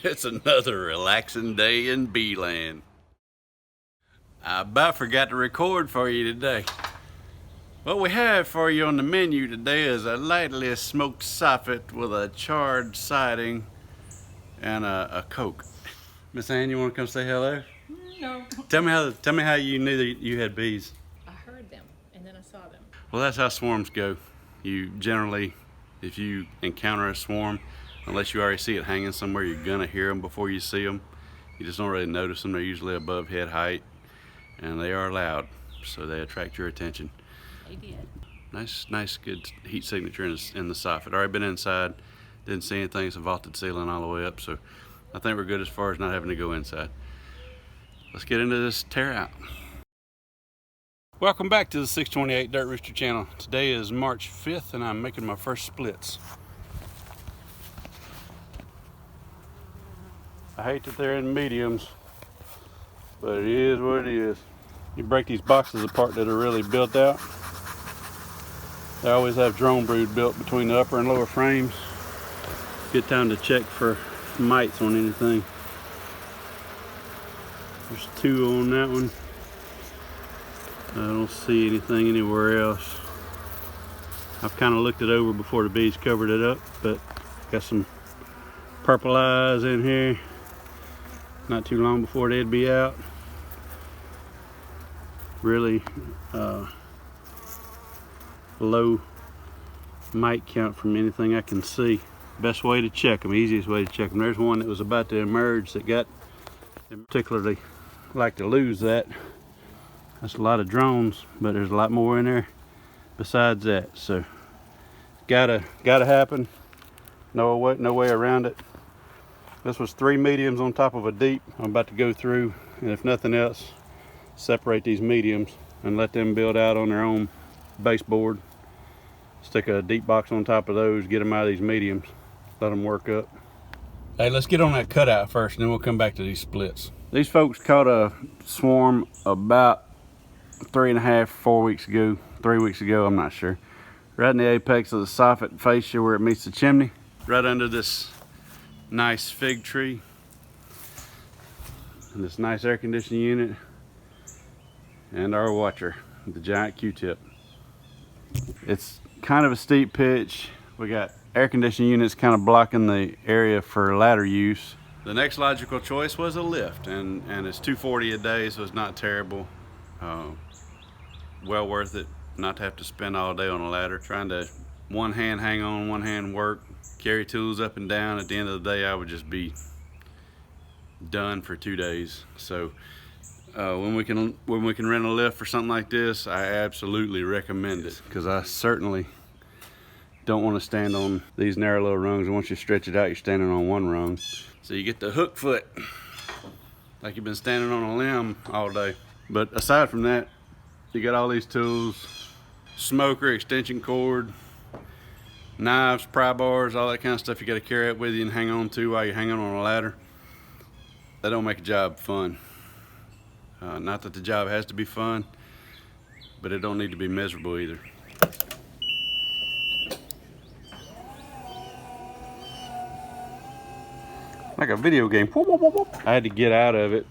It's another relaxing day in bee-land. I about forgot to record for you today. What we have for you on the menu today is a lightly smoked soffit with a charred siding and a caulk. Miss Ann, you want to come say hello? No. Tell me how you knew that you had bees. I heard them and then I saw them. Well, that's how swarms go. You generally, if you encounter a swarm, unless you already see it hanging somewhere, you're gonna hear them before you see them. You just don't really notice them. They're usually above head height, and they are loud, so they attract your attention. They did. Nice, good heat signature in the soffit. Already been inside, didn't see anything. It's a vaulted ceiling all the way up, so I think we're good as far as not having to go inside. Let's get into this tear out. Welcome back to the 628 Dirt Rooster channel. Today is March 5th, and I'm making my first splits. I hate that they're in mediums, but it is what it is. You break these boxes apart that are really built out. They always have drone brood built between the upper and lower frames. Good time to check for mites on anything. There's two on that one. I don't see anything anywhere else. I've kind of looked it over before the bees covered it up, but got some purple eyes in here. Not too long before they'd be out. Really low mite count from anything I can see. Best way to check them, easiest way to check them. There's one that was about to emerge that got, particularly like to lose that. That's a lot of drones, but there's a lot more in there besides that. So gotta happen. No way around it. This was 3 mediums on top of a deep. I'm about to go through, and if nothing else, separate these mediums and let them build out on their own baseboard. Stick a deep box on top of those, get them out of these mediums, let them work up. Hey, let's get on that cutout first, and then we'll come back to these splits. These folks caught a swarm about 3.5, 4 weeks ago, 3 weeks ago, I'm not sure. Right in the apex of the soffit fascia where it meets the chimney, right under this nice fig tree and this nice air conditioning unit and our watcher, the giant Q-tip. It's kind of a steep pitch. We got air conditioning units kind of blocking the area for ladder use. The next logical choice was a lift, and it's $240 a day, so it's not terrible. Well worth it not to have to spend all day on a ladder trying to one hand hang on, one hand work, carry tools up and down. At the end of the day, I would just be done for 2 days. So when we can rent a lift for something like this, I absolutely recommend it, because I certainly don't want to stand on these narrow little rungs. And once you stretch it out, you're standing on one rung. So you get the hook foot, like you've been standing on a limb all day. But aside from that, you got all these tools, smoker, extension cord, knives, pry bars, all that kind of stuff you got to carry up with you and hang on to while you're hanging on a ladder. That don't make a job fun. Not that the job has to be fun, but it don't need to be miserable either. Like a video game. I had to get out of it,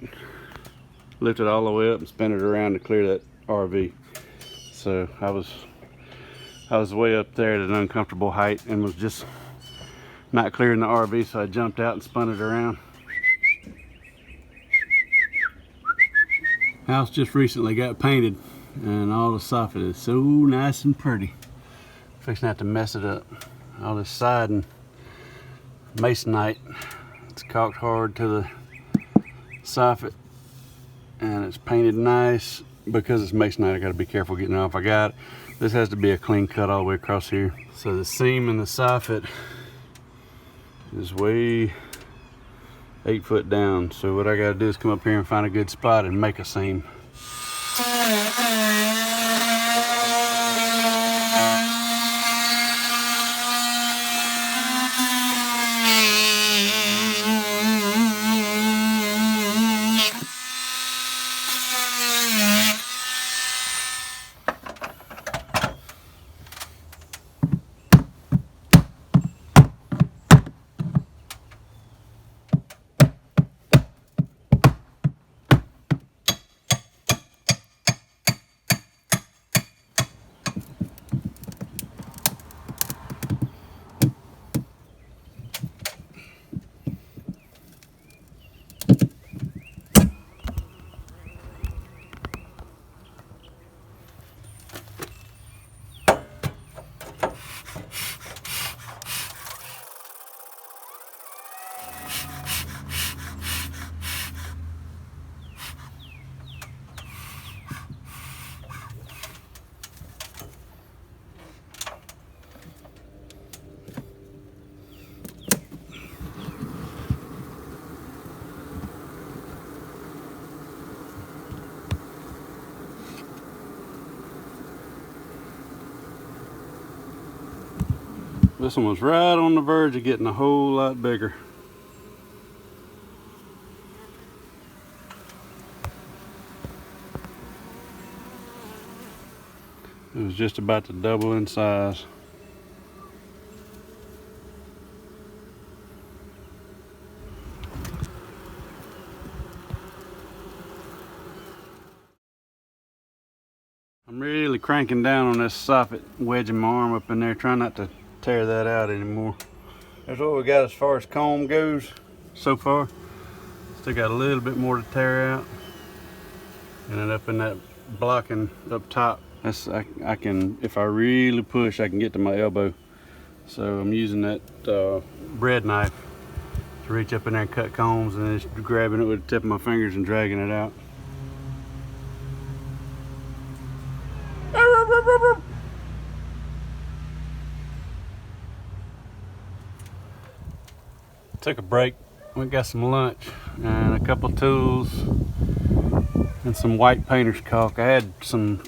lift it all the way up and spin it around to clear that RV. So I was way up there at an uncomfortable height and was just not clearing the RV, so I jumped out and spun it around. House just recently got painted, and all the soffit is so nice and pretty. Fixing to have to mess it up. All this siding, masonite, it's caulked hard to the soffit, and it's painted nice. Because it's masonite, I got to be careful getting it off. This has to be a clean cut all the way across here. So the seam in the soffit is way 8 foot down. So what I got to do is come up here and find a good spot and make a seam. This one was right on the verge of getting a whole lot bigger. It was just about to double in size. I'm really cranking down on this soffit, wedging my arm up in there, trying not to tear that out anymore. That's what we got as far as comb goes so far. Still got a little bit more to tear out. And then up in that blocking up top, that's I can, if I really push, I can get to my elbow. So I'm using that bread knife to reach up in there and cut combs, and then just grabbing it with the tip of my fingers and dragging it out. Took a break, we got some lunch and a couple tools and some white painter's caulk. I had some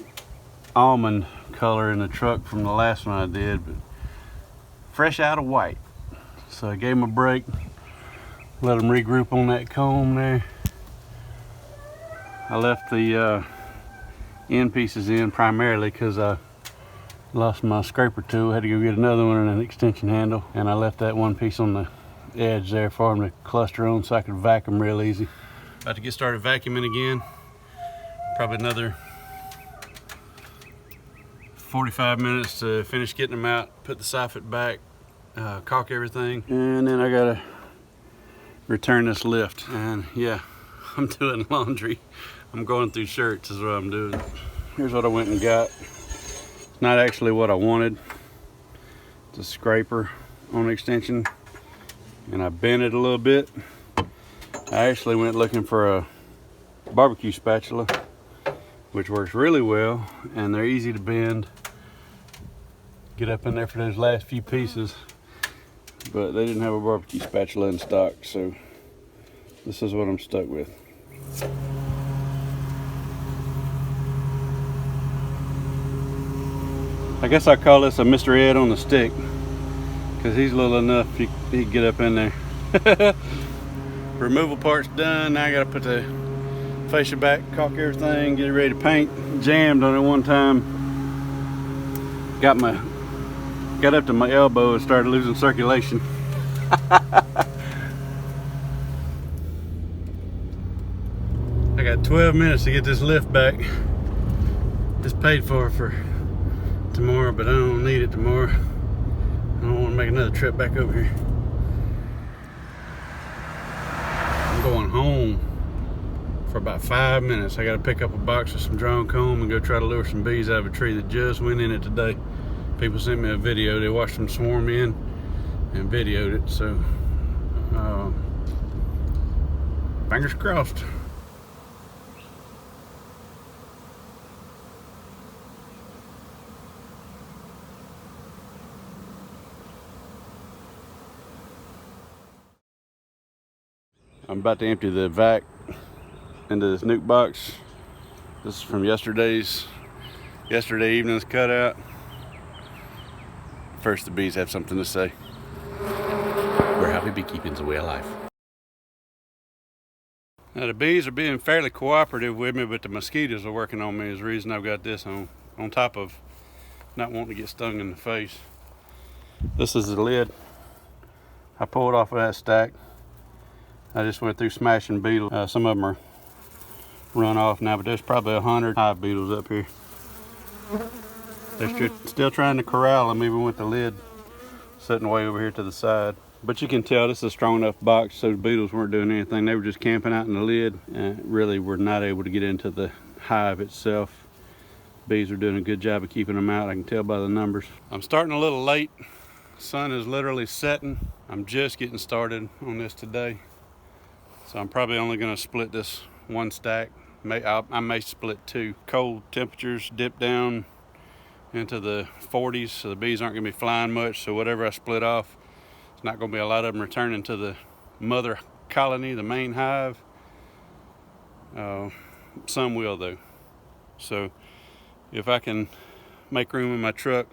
almond color in the truck from the last one I did, but fresh out of white. So I gave them a break, let them regroup on that comb there. I left the end pieces in primarily because I lost my scraper tool. I had to go get another one and an extension handle, and I left that one piece on the edge there for them to cluster on so I could vacuum real easy. About to get started vacuuming again. Probably another 45 minutes to finish getting them out, put the soffit back, caulk everything, and then I gotta return this lift. And yeah, I'm doing laundry. I'm going through shirts is what I'm doing. Here's what I went and got. It's not actually what I wanted. It's a scraper on the extension, and I bent it a little bit. I actually went looking for a barbecue spatula, which works really well, and they're easy to bend. Get up in there for those last few pieces, but they didn't have a barbecue spatula in stock, so this is what I'm stuck with. I guess I call this a Mr. Ed on the stick, because he's little enough he can get up in there. Removal part's done. Now I gotta put the fascia back, caulk everything, get it ready to paint. Jammed on it one time. Got up to my elbow and started losing circulation. I got 12 minutes to get this lift back. It's paid for tomorrow, but I don't need it tomorrow. I don't want to make another trip back over here. I'm going home for about 5 minutes. I got to pick up a box of some drawn comb and go try to lure some bees out of a tree that just went in it today. People sent me a video. They watched them swarm in and videoed it. So fingers crossed. I'm about to empty the vac into this nuke box. This is from yesterday evening's cutout. First, the bees have something to say. We're happy beekeeping's a way of life. Now the bees are being fairly cooperative with me, but the mosquitoes are working on me is the reason I've got this on top of not wanting to get stung in the face. This is the lid I pulled off of that stack. I just went through smashing beetles. Some of them are run off now, but there's probably 100 hive beetles up here. They're still trying to corral them, even with the lid sitting way over here to the side. But you can tell this is a strong enough box, so the beetles weren't doing anything. They were just camping out in the lid and really were not able to get into the hive itself. Bees are doing a good job of keeping them out. I can tell by the numbers. I'm starting a little late. Sun is literally setting. I'm just getting started on this today. So I'm probably only gonna split this one stack. I may split two. Cold temperatures dip down into the 40s, so the bees aren't gonna be flying much. So whatever I split off, it's not gonna be a lot of them returning to the mother colony, the main hive. Some will though. So if I can make room in my truck,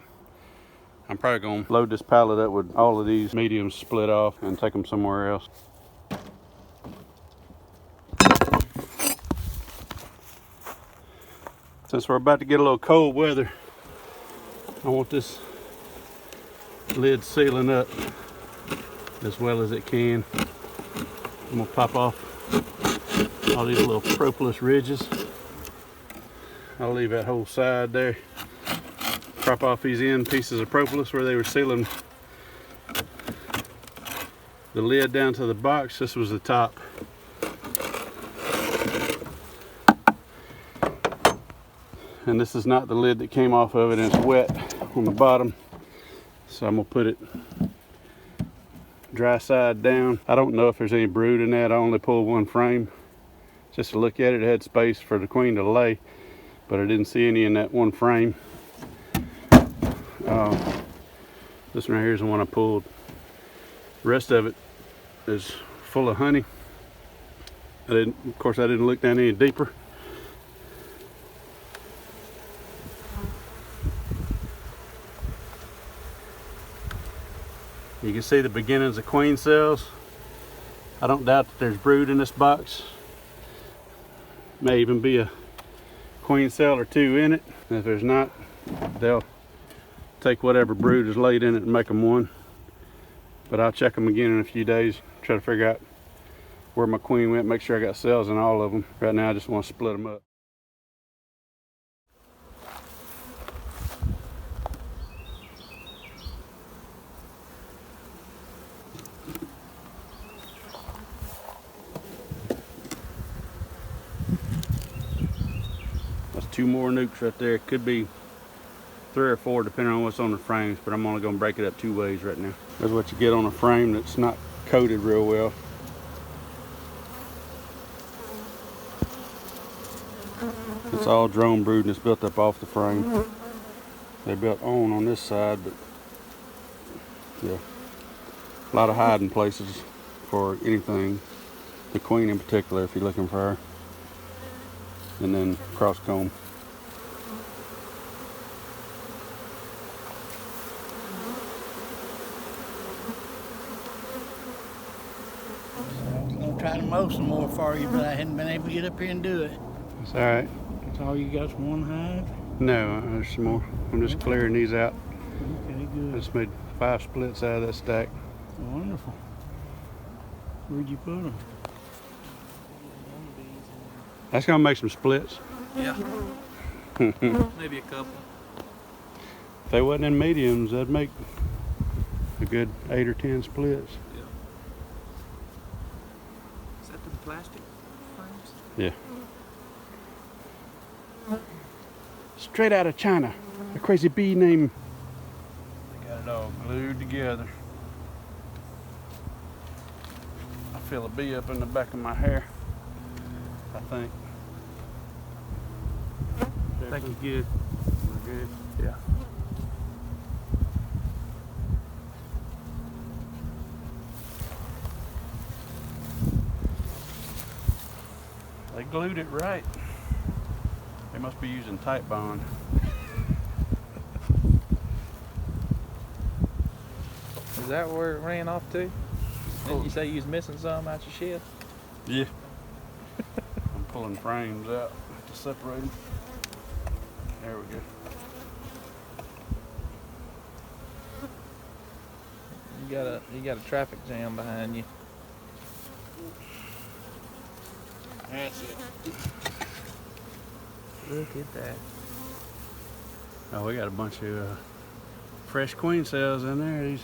I'm probably gonna load this pallet up with all of these mediums split off and take them somewhere else. Since we're about to get a little cold weather, I want this lid sealing up as well as it can. I'm gonna pop off all these little propolis ridges. I'll leave that whole side there. Prop off these end pieces of propolis where they were sealing the lid down to the box. This was the top. And this is not the lid that came off of it, and it's wet on the bottom. So I'm gonna put it dry side down. I don't know if there's any brood in that. I only pulled one frame. Just to look at it, it had space for the queen to lay, but I didn't see any in that one frame. This one right here is the one I pulled. The rest of it is full of honey. Of course, I didn't look down any deeper. You can see the beginnings of queen cells. I don't doubt that there's brood in this box. May even be a queen cell or two in it. And if there's not, they'll take whatever brood is laid in it and make them one. But I'll check them again in a few days, try to figure out where my queen went, make sure I got cells in all of them. Right now I just want to split them up. That's 2 more nukes right there. It could be 3 or 4 depending on what's on the frames, but I'm only going to break it up 2 ways right now. That's what you get on a frame that's not coated real well. It's all drone brood and it's built up off the frame. They're built on this side, but yeah, a lot of hiding places for anything. The queen in particular, if you're looking for her. And then cross comb. I'm gonna try to mow some more for you, but I hadn't been able to get up here and do it. It's all right. That's all you got, one hive? No, there's some more. I'm just clearing these out. Okay, good. I just made 5 splits out of that stack. Wonderful. Where'd you put them? That's gonna make some splits. Yeah. Maybe a couple. If they wasn't in mediums, that'd make a good 8 or 10 splits. Yeah. Is that the plastic frames? Yeah. Straight out of China. A crazy bee named. They got it all glued together. I feel a bee up in the back of my hair, I think. I think you're good. We're good? Yeah. They glued it right. They must be using tight bond. Is that where it ran off to? Didn't you say you was missing some out your shed? Yeah. I'm pulling frames out to separate them. There we go. You got a traffic jam behind you. That's it. Look at that. Oh, we got a bunch of fresh queen cells in there.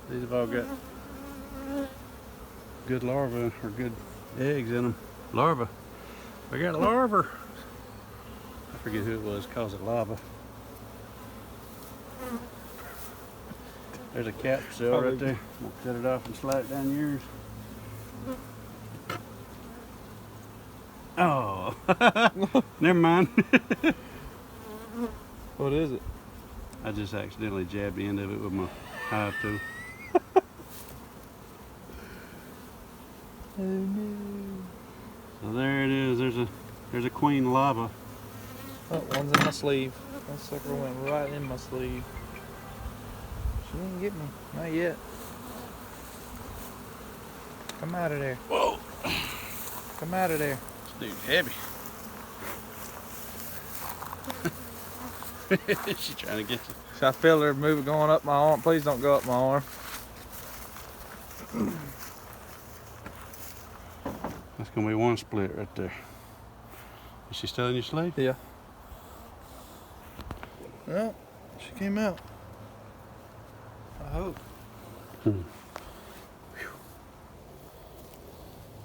These have all got good larvae or good eggs in them. Larvae. We got larvae. I forget who it was, calls it lava. There's a cap seal right there. We'll cut it off and slide it down yours. Oh, never mind. What is it? I just accidentally jabbed the end of it with my hive tool. Oh no. So there it is. There's a queen lava. Oh, one's in my sleeve. That sucker went right in my sleeve. She didn't get me. Not yet. Come out of there. Whoa! Come out of there. This dude's heavy. She's trying to get you. So I feel her move it going up my arm. Please don't go up my arm. That's gonna be one split right there. Is she still in your sleeve? Yeah. Well, she came out. I hope.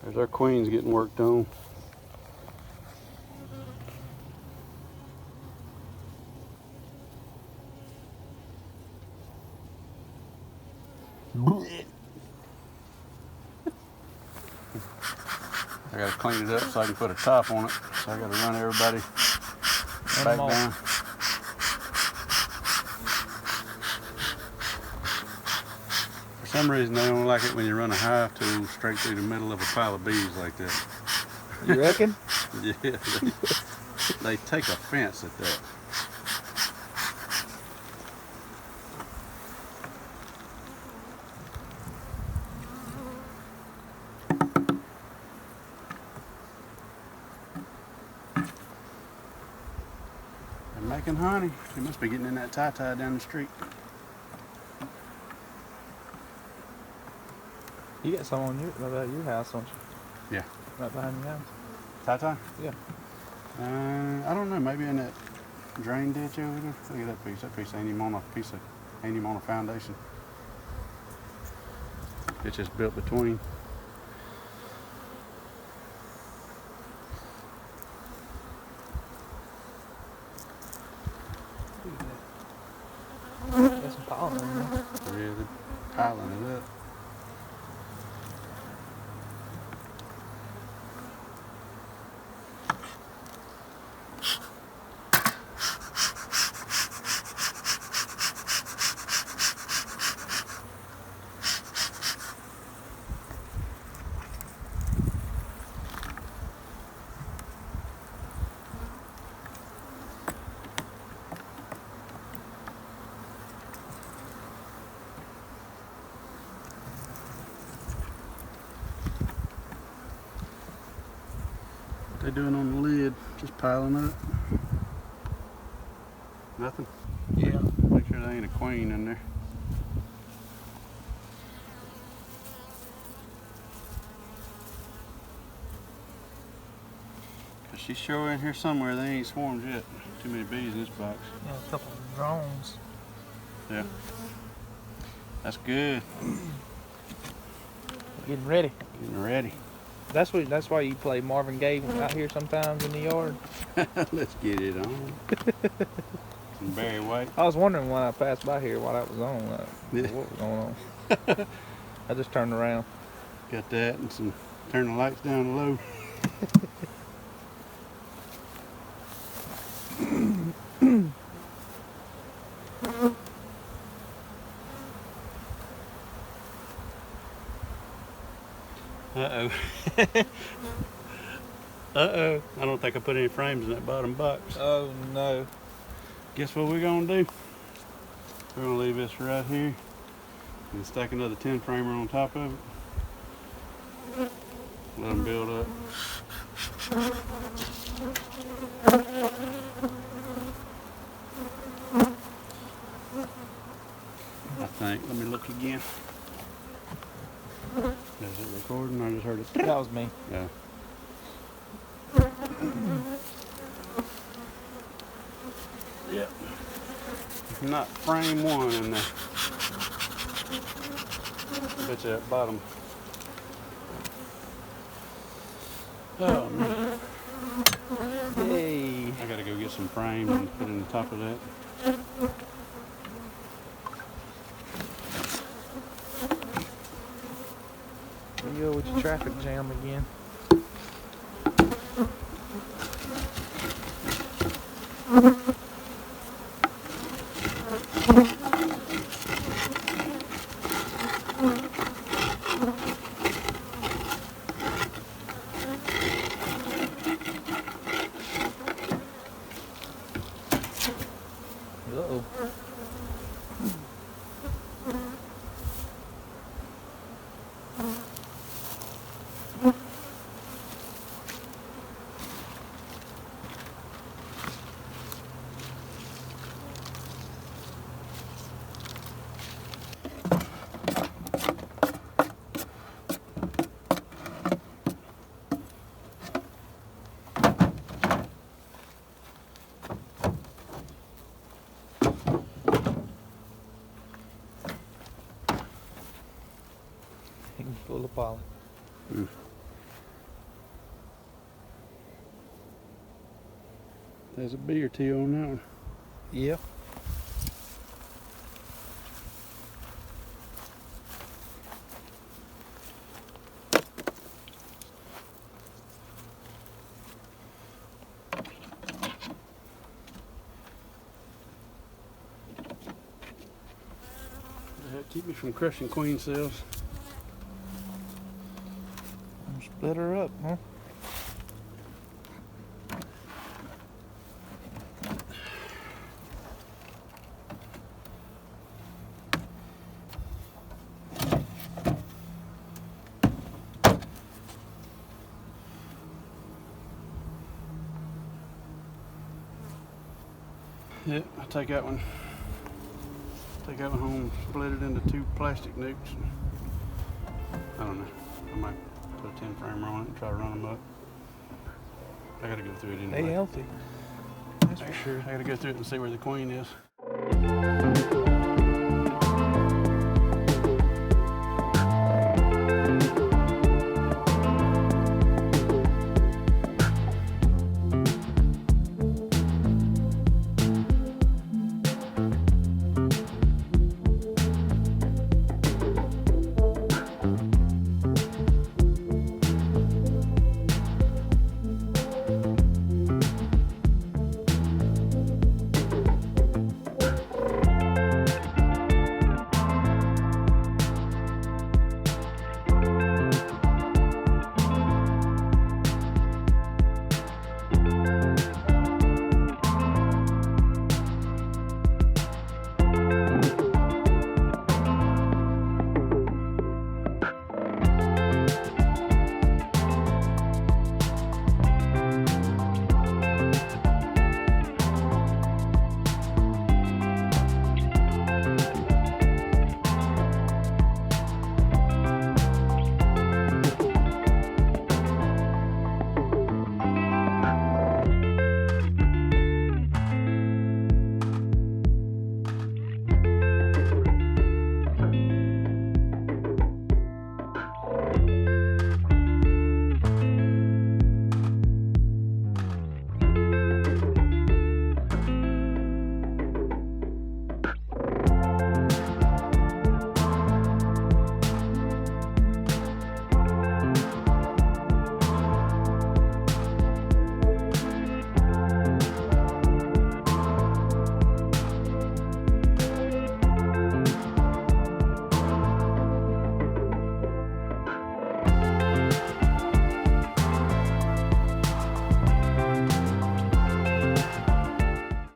There's our queens getting worked on. I gotta clean it up so I can put a top on it. So I gotta run everybody back down. For some reason, I don't like it when you run a hive tool straight through the middle of a pile of bees like that. You reckon? Yeah, they take offense at that. They're making honey. They must be getting in that tie-tie down the street. You got some on your house, don't you? Yeah. Right behind your house. Tie-tie? Yeah. I don't know. Maybe in that drain ditch over there. Look at that piece. That piece ain't even on a foundation. It's just built between. Got some pollen in there. Yeah, they're piling it up. What they doing on the lid? Just piling up. Nothing? Yeah. Make sure there ain't a queen in there. Cause she's sure in here somewhere. They ain't swarmed yet. Too many bees in this box. Yeah, a couple of drones. Yeah. That's good. Getting ready. Getting ready. That's why you play Marvin Gaye out here sometimes in the yard. Let's get it on. Some Barry White. I was wondering when I passed by here why that was on. Yeah. What was going on? I just turned around. Got that and some turn the lights down low. Uh-oh. Uh-oh. I don't think I put any frames in that bottom box. Oh no. Guess what we're gonna do? We're gonna leave this right here and stack another 10 framer on top of it. Let them build up. I think. Let me look again. Is it recording? I just heard it. That was me. Yeah. Yep. Not frame one in there. Bet you that bottom. Oh man. Yay. I gotta go get some frames and put in the top of that. with your traffic jam again. Uh-oh. Full of pollen. There's a bee or two on that one. Yep. That'll keep me from crushing queen cells. Split her up, huh? Yep, I'll take that one. Take that one home, split it into 2 plastic nukes. I don't know. I might put a 10 framer on it and try to run them up. I gotta go through it anyway. They healthy. That's for sure. I gotta go through it and see where the queen is.